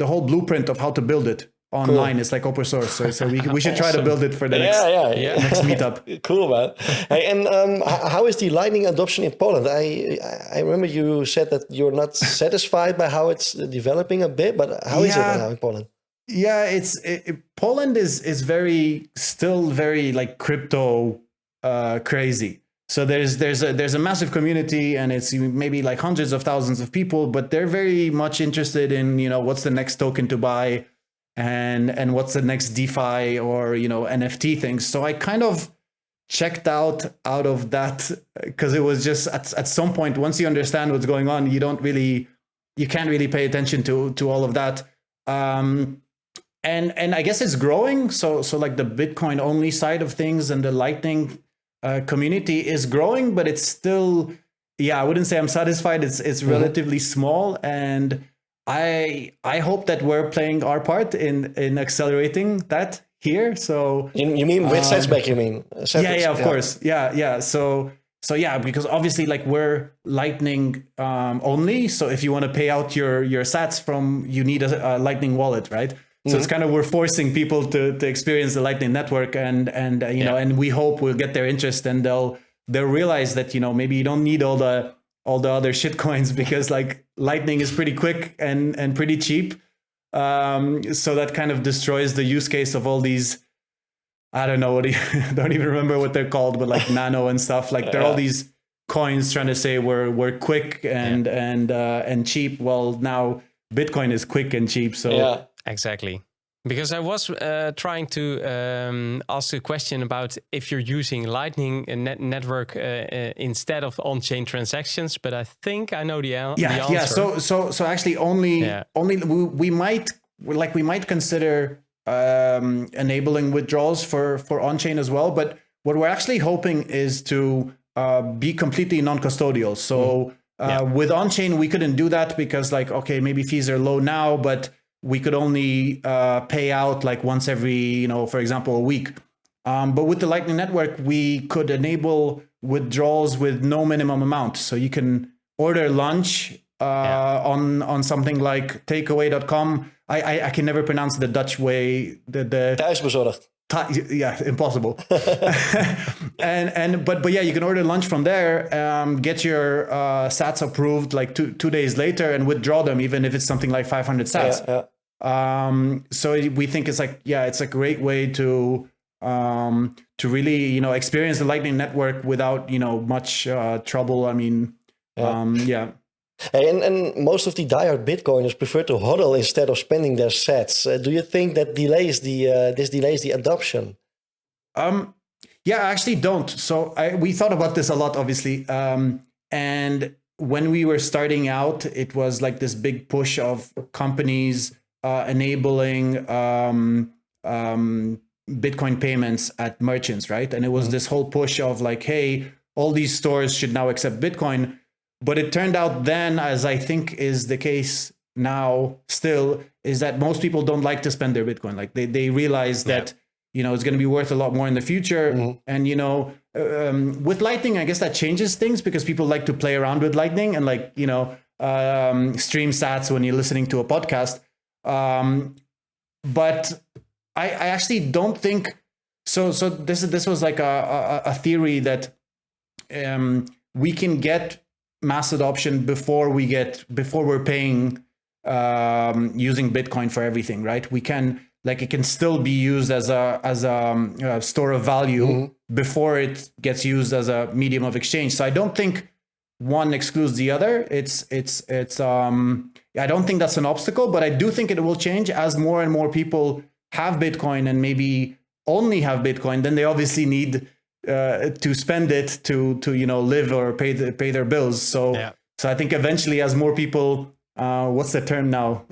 whole blueprint of how to build it online. Cool. It's like open source, so we should try to build it for the next meetup. Cool, man. Hey, and how is the Lightning adoption in Poland? I remember you said that you're not satisfied by how it's developing a bit, but how is it now in Poland? Yeah, Poland is still very like crypto crazy. So there's a massive community, and it's maybe like hundreds of thousands of people, but they're very much interested in what's the next token to buy, and what's the next DeFi or NFT things. So I kind of checked out of that because it was just at some point, once you understand what's going on, you can't really pay attention to all of that. And I guess it's growing. So like the Bitcoin only side of things and the Lightning community is growing, but it's still, I wouldn't say I'm satisfied. It's relatively small, and I hope that we're playing our part in accelerating that here. So you mean with cashback? You mean? Of course. Yeah. So because obviously like we're Lightning only. So if you want to pay out your sats you need a Lightning wallet, right? So it's kind of, we're forcing people to experience the Lightning network, and and we hope we'll get their interest, and they'll realize that maybe you don't need all the other shit coins, because like Lightning is pretty quick and pretty cheap. So that kind of destroys the use case of all these, I don't know don't even remember what they're called, but like nano and stuff. Like there are all these coins trying to say we're quick and cheap. Well, now Bitcoin is quick and cheap. So exactly. Because I was trying to ask a question about if you're using Lightning network instead of on-chain transactions, but I think I know the answer. Yeah. So actually, only we might consider enabling withdrawals for on-chain as well. But what we're actually hoping is to be completely non-custodial. So with on-chain, we couldn't do that because maybe fees are low now, but we could only pay out like once every, for example, a week. But with the Lightning Network, we could enable withdrawals with no minimum amount. So you can order lunch on something like takeaway.com. I can never pronounce the Dutch way. Thuisbezorgd. Impossible. But you can order lunch from there, get your sats approved like two days later, and withdraw them even if it's something like 500 sats. So we think it's it's a great way to really experience the Lightning Network without much trouble. I mean, Hey, and most of the diehard Bitcoiners prefer to hodl instead of spending their sats. Do you think that delays the adoption? Yeah, I actually don't. So we thought about this a lot, obviously. And when we were starting out, it was like this big push of companies enabling Bitcoin payments at merchants, right? And it was this whole push of like, hey, all these stores should now accept Bitcoin. But it turned out then, as I think is the case now still, is that most people don't like to spend their Bitcoin. Like they realize that, it's going to be worth a lot more in the future. And, with Lightning, I guess that changes things because people like to play around with Lightning and like, stream sats when you're listening to a podcast. But I actually don't think so. So this was like a theory that we can get mass adoption before we're paying using Bitcoin for everything, right? We can it can still be used as a store of value before it gets used as a medium of exchange. So I don't think one excludes the other. I don't think that's an obstacle, but I do think it will change as more and more people have Bitcoin and maybe only have Bitcoin. Then they obviously need to spend it to live or pay their bills. So I think eventually, as more people, what's the term now?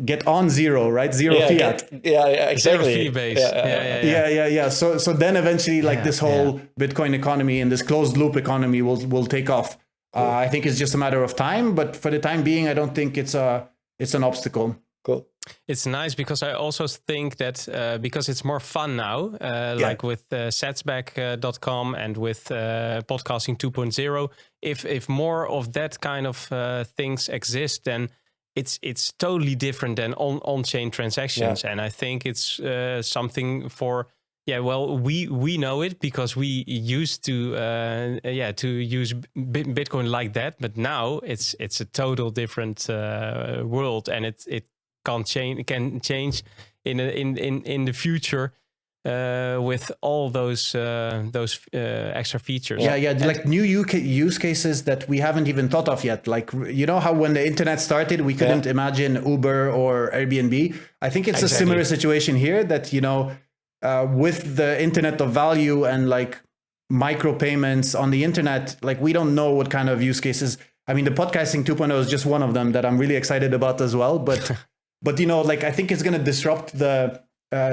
Get on zero, right? Zero fiat. Exactly. Zero fee base. Yeah. So then eventually, this whole Bitcoin economy and this closed loop economy will take off. I think it's just a matter of time, but for the time being, I don't think it's an obstacle. Cool. It's nice because I also think that because it's more fun now, like with satsback.com and with podcasting 2.0, if more of that kind of things exist, then it's totally different than on-chain transactions. And I think it's something for, we know it because we used to use Bitcoin like that, but now it's a total different world, and it can change in the future with all those extra features. Like new use cases that we haven't even thought of yet. Like, how when the internet started, we couldn't imagine Uber or Airbnb. I think it's a similar situation here that, with the internet of value and like micro payments on the internet, like we don't know what kind of use cases. I mean, the podcasting 2.0 is just one of them that I'm really excited about as well. But I think it's going to disrupt the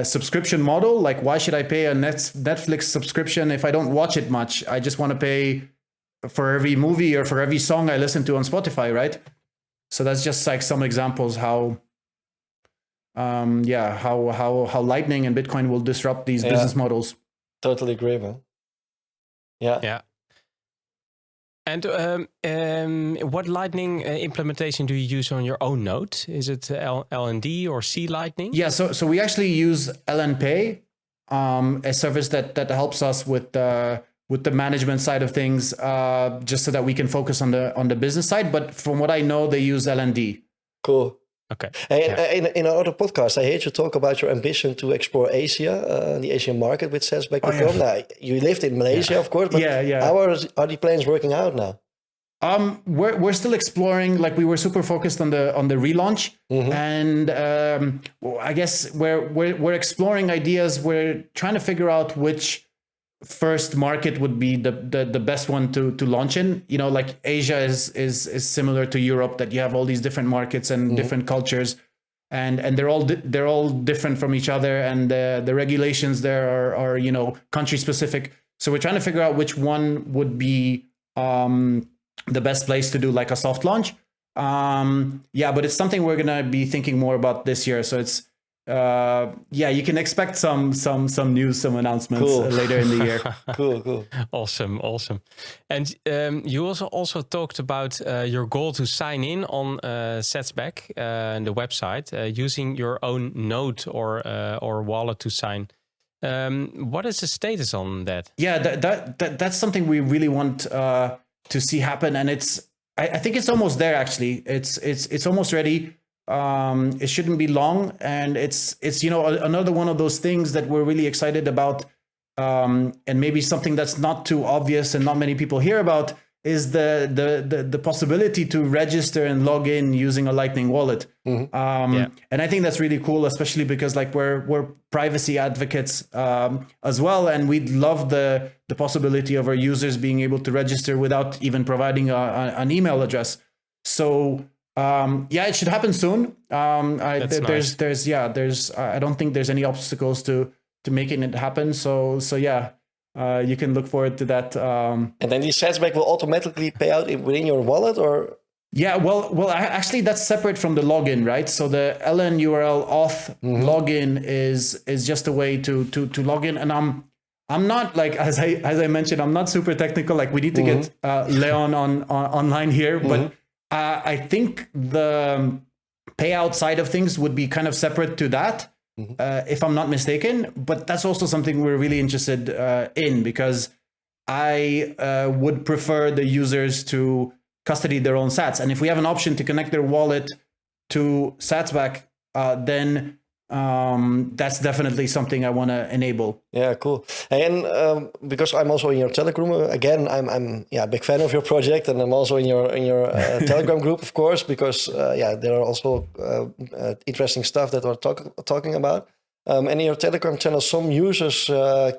subscription model. Like, why should I pay a Netflix subscription if I don't watch it much? I just want to pay for every movie or for every song I listen to on Spotify, right? So that's just like some examples how Lightning and Bitcoin will disrupt these business models. Totally agree, man. Yeah. And what Lightning implementation do you use on your own node? Is it LND or C Lightning? Yeah, so we actually use LNPay, a service that helps us with the management side of things, just so that we can focus on the business side. But from what I know, they use LND. Cool. Okay. In our other podcast, I heard you talk about your ambition to explore Asia, the Asian market with cashback.com. Now, you lived in Malaysia, of course, but how are the plans working out now? We're still exploring. Like, we were super focused on the relaunch, and I guess we're exploring ideas. We're trying to figure out which first market would be the best one to launch in. Like Asia is similar to Europe, that you have all these different markets and different cultures, and they're all different from each other, and the regulations there are country specific. So we're trying to figure out which one would be the best place to do like a soft launch. But it's something we're gonna be thinking more about this year. So it's you can expect some news, some announcements later in the year. Cool. Awesome. And you also talked about your goal to sign in on Satsback, the website, using your own node or wallet to sign. What is the status on that? Yeah, that's something we really want to see happen, and I think it's almost there. Actually, it's almost ready. It shouldn't be long, and it's another one of those things that we're really excited about, and maybe something that's not too obvious and not many people hear about, is the possibility to register and log in using a Lightning wallet. And I think that's really cool, especially because like we're privacy advocates as well, and we'd love the possibility of our users being able to register without even providing an email address. So it should happen soon. There's I don't think there's any obstacles to making it happen. So yeah. You can look forward to that. And then the cashback will automatically pay out within your wallet, or? Yeah, well, actually, that's separate from the login, right? So the LN URL auth login is just a way to log in. And I'm not like as I mentioned, I'm not super technical. Like we need to get Leon on online here, but I think the payout side of things would be kind of separate to that. If I'm not mistaken, but that's also something we're really interested in, because I would prefer the users to custody their own sats. And if we have an option to connect their wallet to Satsback, then that's definitely something I want to enable. Yeah, cool. And because I'm also in your Telegram, again, I'm a big fan of your project, and I'm also in your Telegram group, of course, because there are also interesting stuff that we're talking about. And in your Telegram channel, some users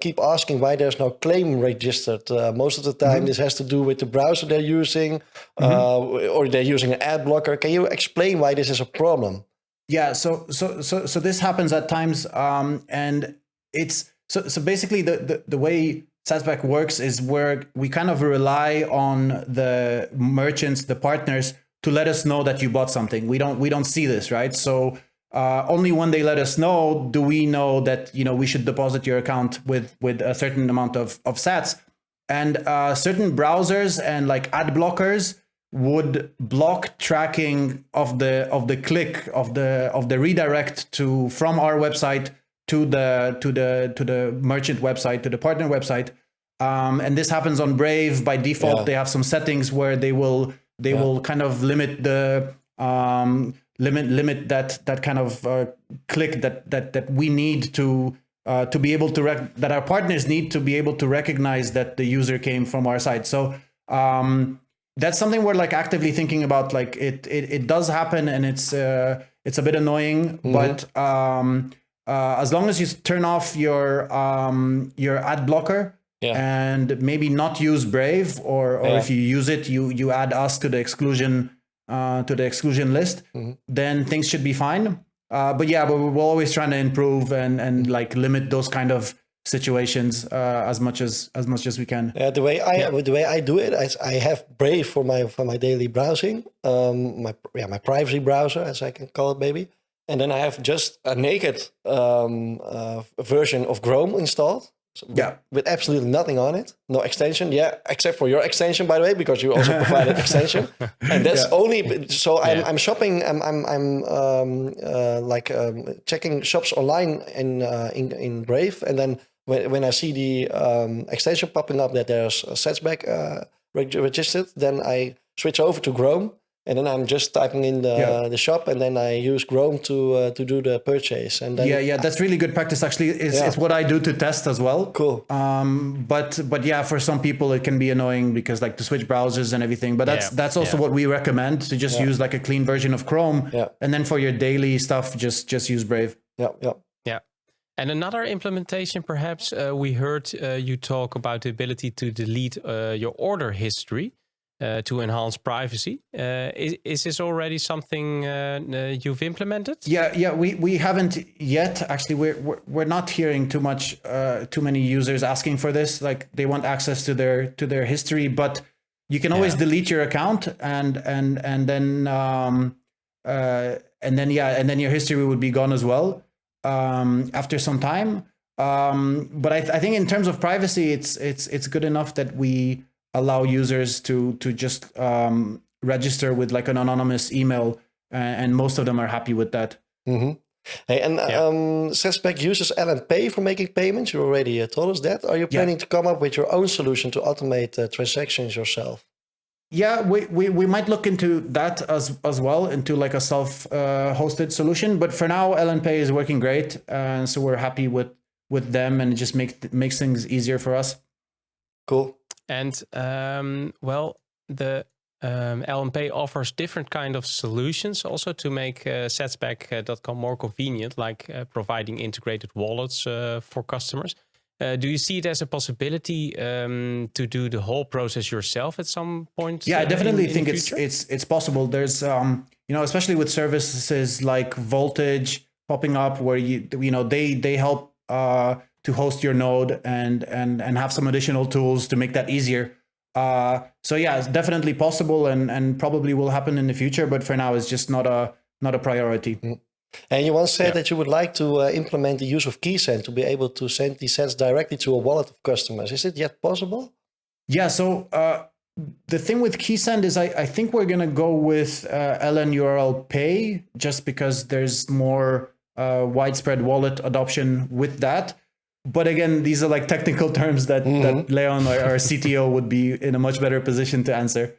keep asking why there's no claim registered. Most of the time, this has to do with the browser they're using, or they're using an ad blocker. Can you explain why this is a problem? Yeah, so this happens at times, and it's so basically the way Satsback works is where we kind of rely on the merchants, the partners, to let us know that you bought something. We don't see this, right? So only when they let us know do we know that we should deposit your account with a certain amount of sats, and certain browsers and like ad blockers would block tracking of the click of the redirect from our website to the merchant website, to the partner website, and this happens on Brave by default. They have some settings where they will kind of limit the limit that kind of click that we need to be able to that our partners need to be able to recognize that the user came from our site. So that's something we're like actively thinking about. Like it does happen, and it's a bit annoying, but as long as you turn off your ad blocker and maybe not use Brave, or if you use it, you add us to the exclusion list, then things should be fine. But we're always trying to improve and like limit those kind of situations as much as we can. The way I do it, I have Brave for my daily browsing, my privacy browser, as I can call it, maybe. And then I have just a naked version of Chrome installed. So with absolutely nothing on it, no extension. Except for your extension, by the way, because you also provided extension, and that's only. So I'm shopping. I'm checking shops online in Brave, and then when I see the extension popping up that there's a Satsback registered, then I switch over to Chrome. And then I'm just typing in the shop, and then I use Chrome to do the purchase. And then that's really good practice. Actually, it's what I do to test as well. Cool. But for some people it can be annoying because like to switch browsers and everything. But that's also what we recommend, to just use like a clean version of Chrome. And then for your daily stuff, just use Brave. Yeah. And another implementation, perhaps we heard you talk about the ability to delete your order history. To enhance privacy. Is this already something you've implemented? Yeah, we haven't yet. Actually, we're not hearing too many users asking for this. Like they want access to their history, but you can always delete your account and then your history would be gone as well after some time. But I think in terms of privacy, it's good enough that we allow users to just register with like an anonymous email, and most of them are happy with that. Hey, and Satsback uses LNP for making payments. You already told us that. Are you planning to come up with your own solution to automate transactions yourself? Yeah, we might look into that as well, into like a self-hosted solution. But for now, LNP is working great, and so we're happy with them, and it just makes things easier for us. Cool. And the LMP offers different kind of solutions also to make cashback.com more convenient, like providing integrated wallets for customers. Do you see it as a possibility to do the whole process yourself at some point? Yeah, I definitely think it's possible. There's especially with services like Voltage popping up, where they help to host your node and have some additional tools to make that easier. So yeah, it's definitely possible and probably will happen in the future, but for now it's just not a priority. And you once said that you would like to implement the use of KeySend to be able to send these sets directly to a wallet of customers. Is it yet possible? Yeah, so the thing with KeySend is I think we're going to go with LN URL Pay, just because there's more widespread wallet adoption with that. But again, these are like technical terms that Leon, our CTO, would be in a much better position to answer.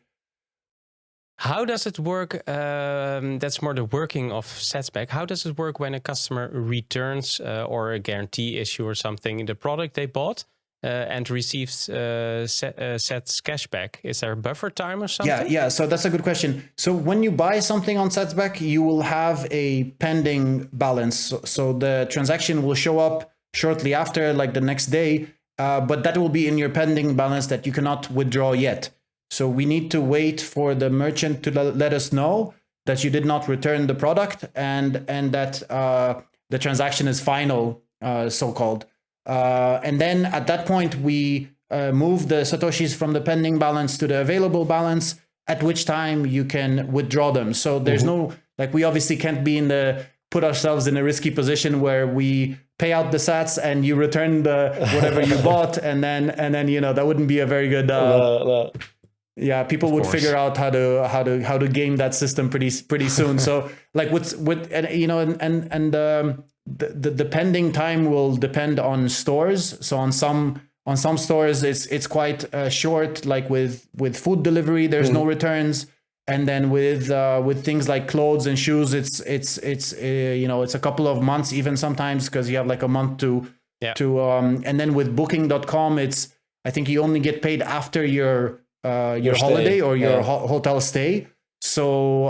How does it work? That's more the working of cashback. How does it work when a customer returns or a guarantee issue or something the product they bought and receives sets cashback? Is there a buffer time or something? Yeah. So that's a good question. So when you buy something on Cashback, you will have a pending balance. So the transaction will show up shortly after, like the next day, but that will be in your pending balance that you cannot withdraw yet. So we need to wait for the merchant to let us know that you did not return the product and that the transaction is final, so-called. And then at that point, we move the Satoshis from the pending balance to the available balance, at which time you can withdraw them. So there's no, like, we obviously can't put ourselves in a risky position where we pay out the sats and you return the whatever you bought, and then that wouldn't be a very good. Yeah, people would figure out how to game that system pretty soon. So like the pending time will depend on stores. So on some stores it's quite short, like with food delivery there's no returns, and then with things like clothes and shoes it's a couple of months even sometimes, because you have like a month to and then with booking.com I think you only get paid after your holiday or your hotel stay. So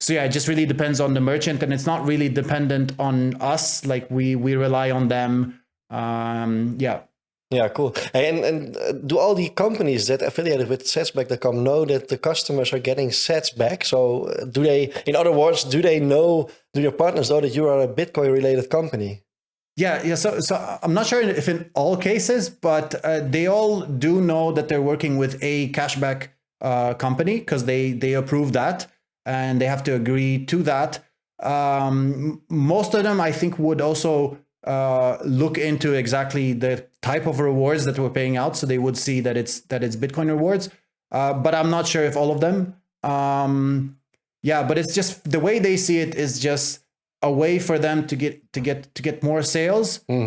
yeah, it just really depends on the merchant, and it's not really dependent on us. Like we rely on them. Yeah, cool. And do all the companies that affiliated with cashback.com know that the customers are getting sats back? So do your partners know that you are a Bitcoin related company? Yeah. So I'm not sure if in all cases, but they all do know that they're working with a cashback company, because they approve that and they have to agree to that. Most of them, I think, would also look into exactly the type of rewards that we're paying out, so they would see that it's Bitcoin rewards. But I'm not sure if all of them. But it's just the way they see it is just a way for them to get more sales by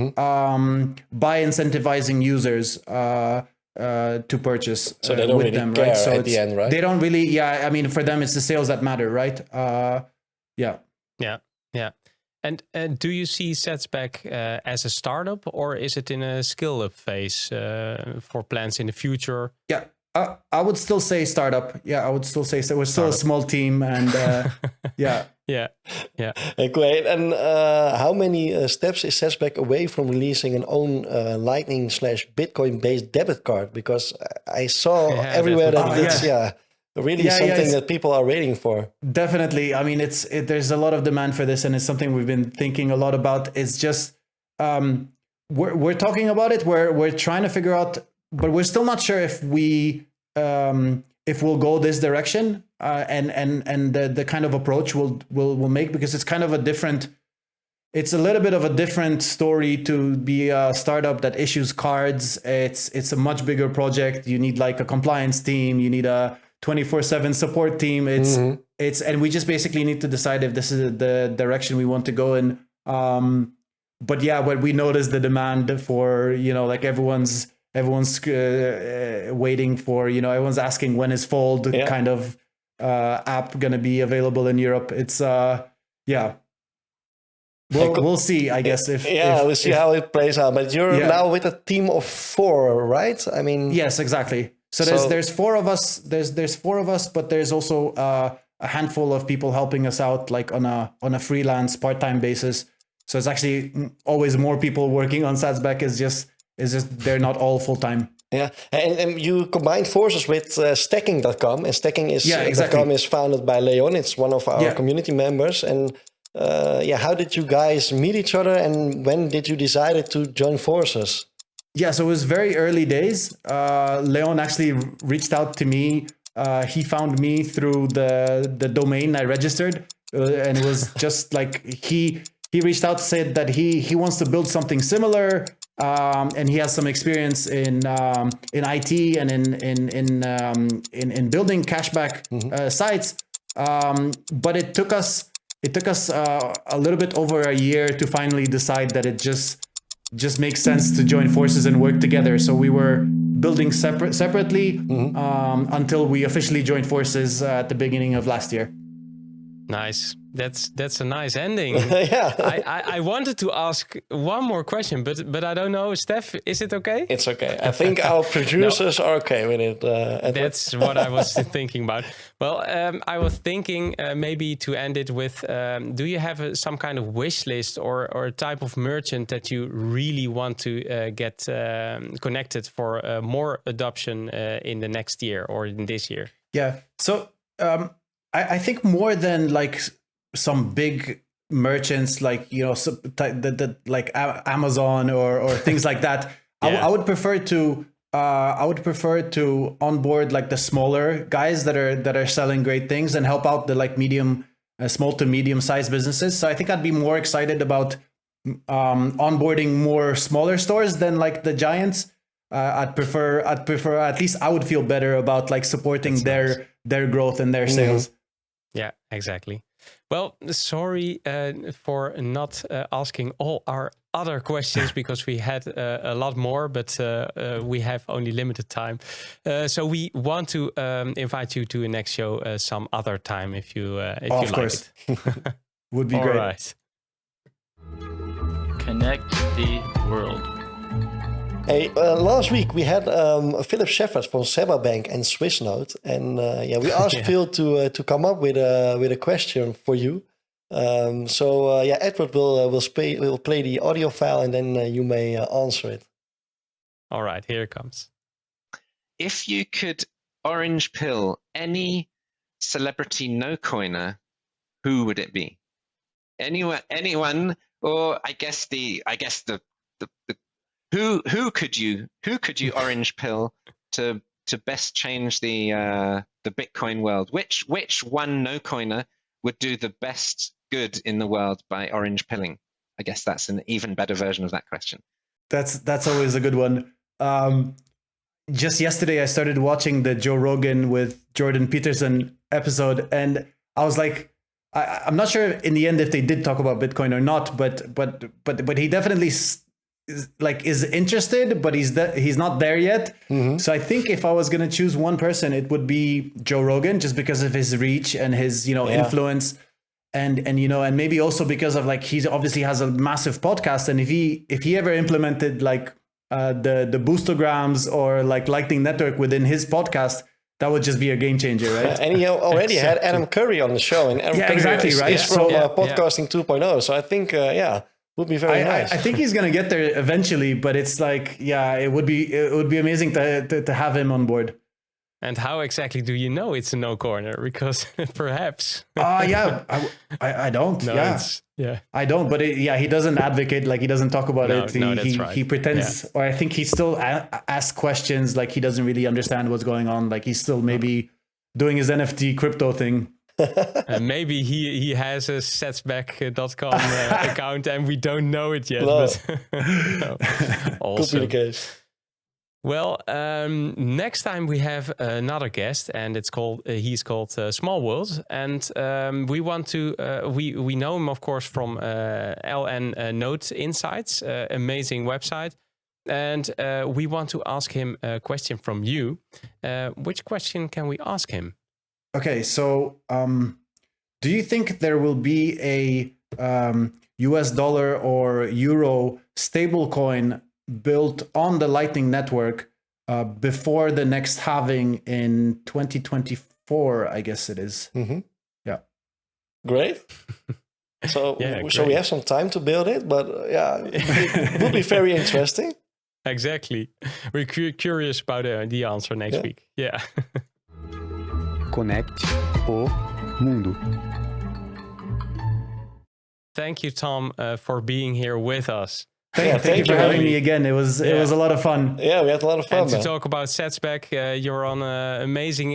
incentivizing users to purchase so they don't with really them, care right? So at the end, right? They don't really. Yeah, I mean, for them, it's the sales that matter, right? Yeah. And do you see Cashback as a startup, or is it in a scale-up phase for plans in the future? Yeah. I would still say startup. Yeah, I would still say so. We're still a small team, and yeah. Great. And how many steps is Cashback away from releasing an own Lightning/Bitcoin based debit card? Because I saw everywhere that it's really something that people are waiting for. Definitely. I mean, there's a lot of demand for this, and it's something we've been thinking a lot about. It's just we're talking about it. We're trying to figure out, but we're still not sure if we'll go this direction and the kind of approach we'll make, because it's kind of it's a little bit of a different story to be a startup that issues cards. It's a much bigger project. You need like a compliance team. You need a 24/7 support team. And we just basically need to decide if this is the direction we want to go in. But yeah, when we notice the demand for, like everyone's waiting for, everyone's asking when is Fold kind of app going to be available in Europe. It's we'll see, I guess. We'll see how it plays out. But you're now with a team of 4, right? I mean, yes, exactly. So there's 4 of us. There's 4 of us, but there's also a handful of people helping us out, like on a freelance part-time basis. So it's actually always more people working on Satsback. Is just they're not all full-time. Yeah, and you combined forces with stacking.com, and stacking is exactly. .com is founded by Leon. It's one of our community members. And how did you guys meet each other, and when did you decide to join forces? Yeah, so it was very early days. Leon actually reached out to me. He found me through the domain I registered, and it was just like he reached out, said that he wants to build something similar, and he has some experience in IT and in building cashback sites. But it took us a little bit over a year to finally decide that it just makes sense to join forces and work together. So we were building separately until we officially joined forces at the beginning of last year. Nice. That's a nice ending. Yeah. I wanted to ask one more question, but I don't know. Stef, is it okay? It's okay. I think our producers are okay with it. That's what I was thinking about. Well, I was thinking maybe to end it with, do you have some kind of wish list or a type of merchant that you really want to get connected for more adoption in the next year or in this year? Yeah. So I think more than like some big merchants, like, you know, like Amazon or things like that. Yeah. I would prefer to onboard like the smaller guys that are selling great things and help out the like small to medium sized businesses. So I think I'd be more excited about onboarding more smaller stores than like the giants. I'd prefer at least I would feel better about like supporting their growth and their sales. Yeah, exactly. Well, sorry for not asking all our other questions because we had a lot more, but we have only limited time. So we want to invite you to a next show some other time if you of course. Like it. Would be great. All right. Connect the world. Hey, last week we had Philip Shepard from Seba Bank and Swissnode, and we asked Phil to come up with a question for you. Edward will play the audio file, and then you may answer it. All right, here it comes. If you could orange pill any celebrity no-coiner, who would it be? Anyone, or I guess the Who could you orange pill to best change the Bitcoin world? Which one no coiner would do the best good in the world by orange pilling? I guess that's an even better version of that question. That's always a good one. Just yesterday I started watching the Joe Rogan with Jordan Peterson episode, and I was like, I'm not sure in the end if they did talk about Bitcoin or not, but he definitely is interested, but he's not there yet. Mm-hmm. So I think if I was going to choose one person, it would be Joe Rogan, just because of his reach and his influence, and maybe also because of like he obviously has a massive podcast, and if he ever implemented like the boostograms or like Lightning Network within his podcast, that would just be a game changer, right? And he already had Adam Curry on the show, and Adam Curry is from Podcasting 2.0. So I think would be very nice. I think he's gonna get there eventually, but it's like, it would be amazing to have him on board. And how exactly do you know it's a no corner? Because perhaps. I don't. No, I don't. But he doesn't advocate, like he doesn't talk about it. That's right. He pretends, or I think he still asks questions like he doesn't really understand what's going on. Like he's still maybe doing his NFT crypto thing. Maybe he has a Satsback.com account and we don't know it yet. No. But also. Could be the case. Well, next time we have another guest, and he's called Small World, and we want to we know him of course from LN Node Insights, amazing website, and we want to ask him a question from you. Which question can we ask him? Okay, so do you think there will be a US dollar or euro stablecoin built on the Lightning Network before the next halving in 2024, I guess it is. Mm-hmm. Yeah. Great. So, so we have some time to build it, but it will be very interesting. Exactly. We're curious about the answer next week. Yeah. Conecte o mundo. Thank you, Tom, for being here with us. Thank you for having me again. It was a lot of fun. Yeah, we had a lot of fun. And to talk about Cashback, you're on amazing,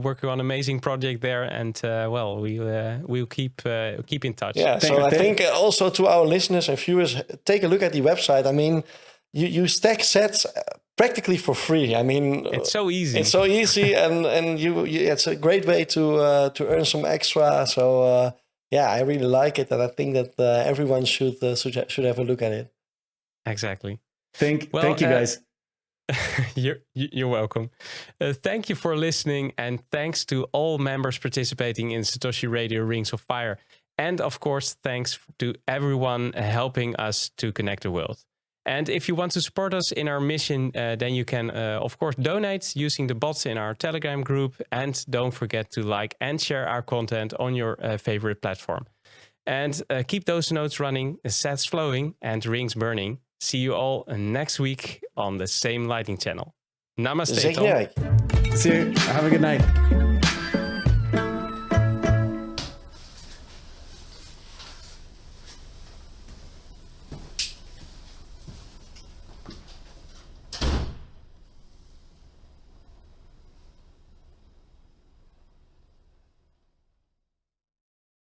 working on amazing project there, and we'll keep in touch. Yeah. So I think also to our listeners and viewers, take a look at the website. I mean, you stack sets practically for free. I mean, it's so easy. It's so easy, and it's a great way to earn some extra. So. I really like it, and I think that everyone should have a look at it. Exactly. Thank you, guys. You're welcome. Thank you for listening, and thanks to all members participating in Satoshi Radio Rings of Fire. And of course, thanks to everyone helping us to connect the world. And if you want to support us in our mission, then you can, of course, donate using the bots in our Telegram group. And don't forget to like and share our content on your favorite platform. And keep those notes running, sets flowing, and rings burning. See you all next week on the same lighting channel. Namaste, Tom. See you. Have a good night.